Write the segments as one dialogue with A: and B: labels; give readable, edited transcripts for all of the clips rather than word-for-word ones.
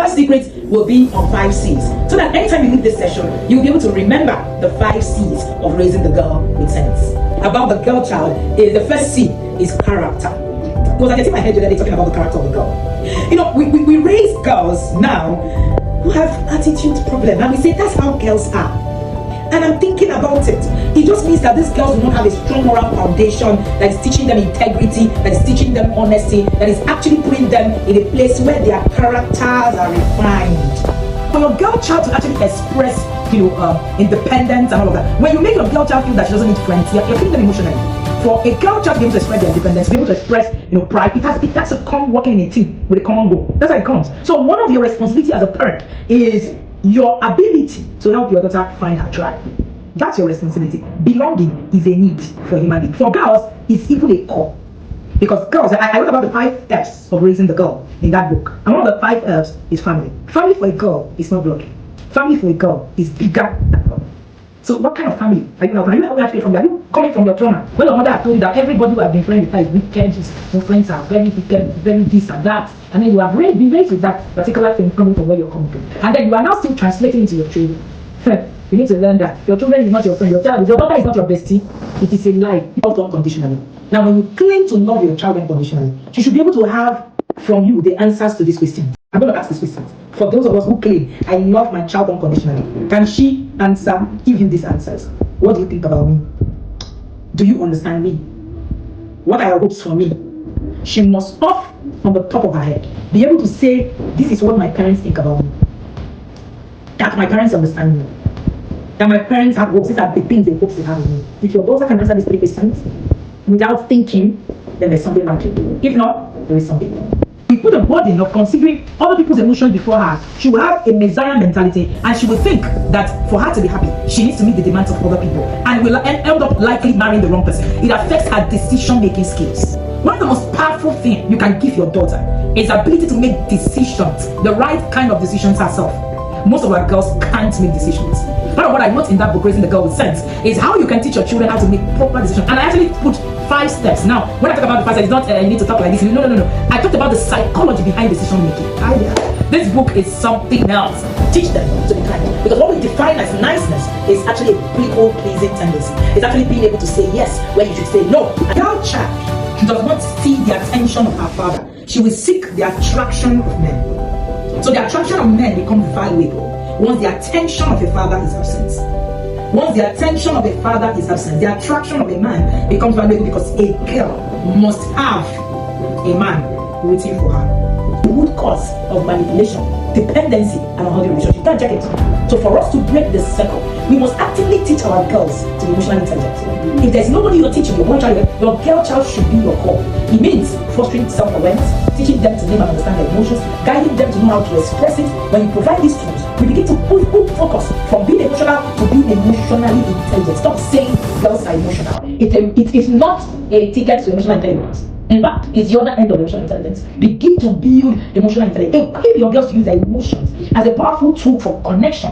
A: first secret will be on 5 C's. So that anytime you leave this session, you'll be able to remember the 5 C's of raising the girl with sense. About the girl child, is the first C is character. Because I can see my head today talking about the character of the girl. You know, we raise girls now who have attitude problem, and we say that's how girls are. And I'm thinking about it. It just means that these girls do not have a strong moral foundation that is teaching them integrity, that is teaching them honesty, that is actually putting them in a place where their characters are refined. For your girl child to actually express, independence and all of that, when you make your girl child feel that she doesn't need friends, you're feeling them emotionally. For a girl child to be able to express their independence, to be able to express, pride, it has to come working in a team with a common goal. That's how it comes. So one of your responsibilities as a parent is your ability to help your daughter find her tribe. That's your responsibility. Belonging is a need for human being. For girls, it's even a core. Because girls, I wrote about the 5 F's of raising the girl in that book. And one of the 5 F's is family. Family for a girl is not blood. Family for a girl is bigger than blood. So what kind of family are you actually from? Are you coming from your trauma? When your mother has told you that everybody who has been friends with her is wicked, your friends are very wicked, very this and that, and then you have been raised with that particular thing coming from where you're coming from, and then you are now still translating into your children. You need to learn that your children is not your friend, your daughter is not your bestie. It is a lie. Love unconditionally. Now, when you claim to love your child unconditionally, she should be able to have from you the answers to this question. I'm going to ask this question. For those of us who claim, I love my child unconditionally, can she give you these answers? What do you think about me? Do you understand me? What are your hopes for me? She must, off from the top of her head, be able to say, this is what my parents think about me. That my parents understand me. That my parents have hopes. These are the things they hope they have in me. If your daughter can answer these 3 questions without thinking, then there's something wrong. If not, there is something wrong. We put a burden of considering other people's emotions before her. She will have a messiah mentality, and she will think that for her to be happy, she needs to meet the demands of other people, and will end up likely marrying the wrong person. It affects her decision-making skills. One of the most powerful things you can give your daughter is the ability to make decisions, the right kind of decisions herself. Most of our girls can't make decisions. Part of what I wrote in that book, Raising the Girl with Sense, is how you can teach your children how to make proper decisions. And I actually put 5 steps. Now, when I talk about the 5 steps, it's not you need to talk like this. No. I talked about the psychology behind decision making. This book is something else. Teach them to be kind. Because what we define as niceness is actually a people-pleasing tendency. It's actually being able to say yes when you should say no. A girl child does not see the attention of her father. She will seek the attraction of men. So the attraction of men becomes valuable once the attention of a father is absent. Once the attention of a father is absent, the attraction of a man becomes valuable because a girl must have a man waiting for her. The root cause of manipulation, dependency, and unhealthy relationship. You can't check it. So for us to break this circle, we must actively teach our girls to be emotionally intelligent. If there's nobody you're teaching, your girl child should be your core. It means fostering self-awareness, teaching them to name and understand their emotions, guiding them to know how to express it. When you provide these tools, we begin to put focus from being emotional to being emotionally intelligent. Stop saying girls are emotional. It is not a ticket to emotional intelligence. In fact, it's the other end of emotional intelligence. Begin to build emotional intelligence. Equip your girls to use their emotions as a powerful tool for connection,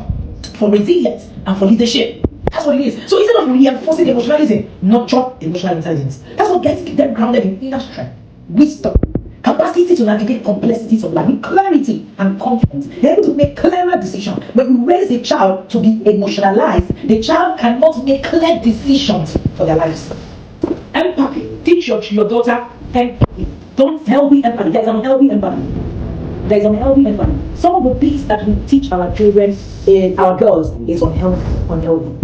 A: for resilience, and for leadership. That's what it is. So instead of reinforcing emotionalism, nurture emotional intelligence. That's what gets them grounded in inner strength, wisdom, capacity to navigate complexities of life with clarity and confidence. They're able to make clearer decisions. When we raise a child to be emotionalized, the child cannot make clear decisions for their lives. Empathy. Teach your daughter empathy. Don't healthy empathy. There's unhealthy empathy. There's unhealthy empathy. Some of the things that we teach our children, our girls, is unhealthy.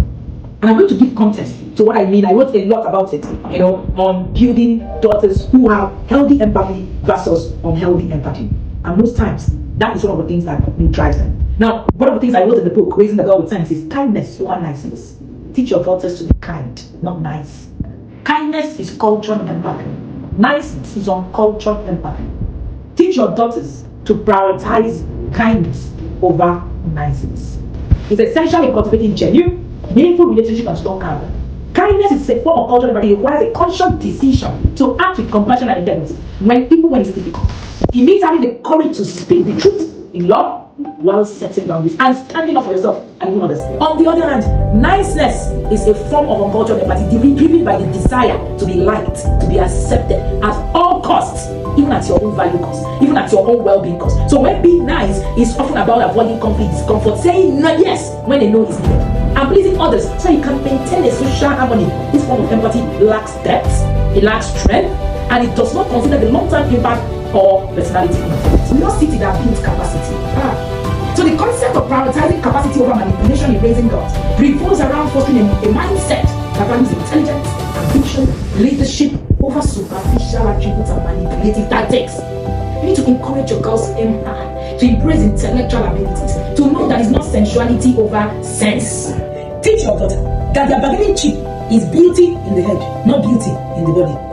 A: And I'm going to give context to what I mean. I wrote a lot about it, on building daughters who have healthy empathy versus unhealthy empathy. And most times, that is one of the things that drives them. Now, one of the things I wrote in the book, Raising the Girl with Sense, is kindness over niceness. Teach your daughters to be kind, not nice. Kindness is cultural empathy. Niceness is uncultured empathy. Teach your daughters to prioritize kindness over niceness. It's essential in cultivating genuine, meaningful relationship and strong character. Kindness is a form of cultural empathy. It requires a conscious decision to act with compassion and integrity when it's difficult. It means having the courage to speak the truth in love while setting boundaries and standing up for yourself and even others. On the other hand, niceness is a form of uncultured empathy driven by the desire to be liked, to be accepted at all costs. even at your own value cost, even at your own well-being cost. So when being nice is often about avoiding conflict, discomfort, saying no, yes when a no is needed, and pleasing others so you can maintain a social harmony. This form of empathy lacks depth, it lacks strength, and it does not consider the long-term impact or personality. Curiosity that builds capacity. So the concept of prioritizing capacity over manipulation in raising girls revolves around fostering a mindset that values intelligence, ambition, leadership over superficial attributes and manipulative tactics. You need to encourage your girls to aim high, to embrace intellectual abilities, to know that it's not sensuality over sense. Teach your daughter that their bargaining chip is beauty in the head, not beauty in the body.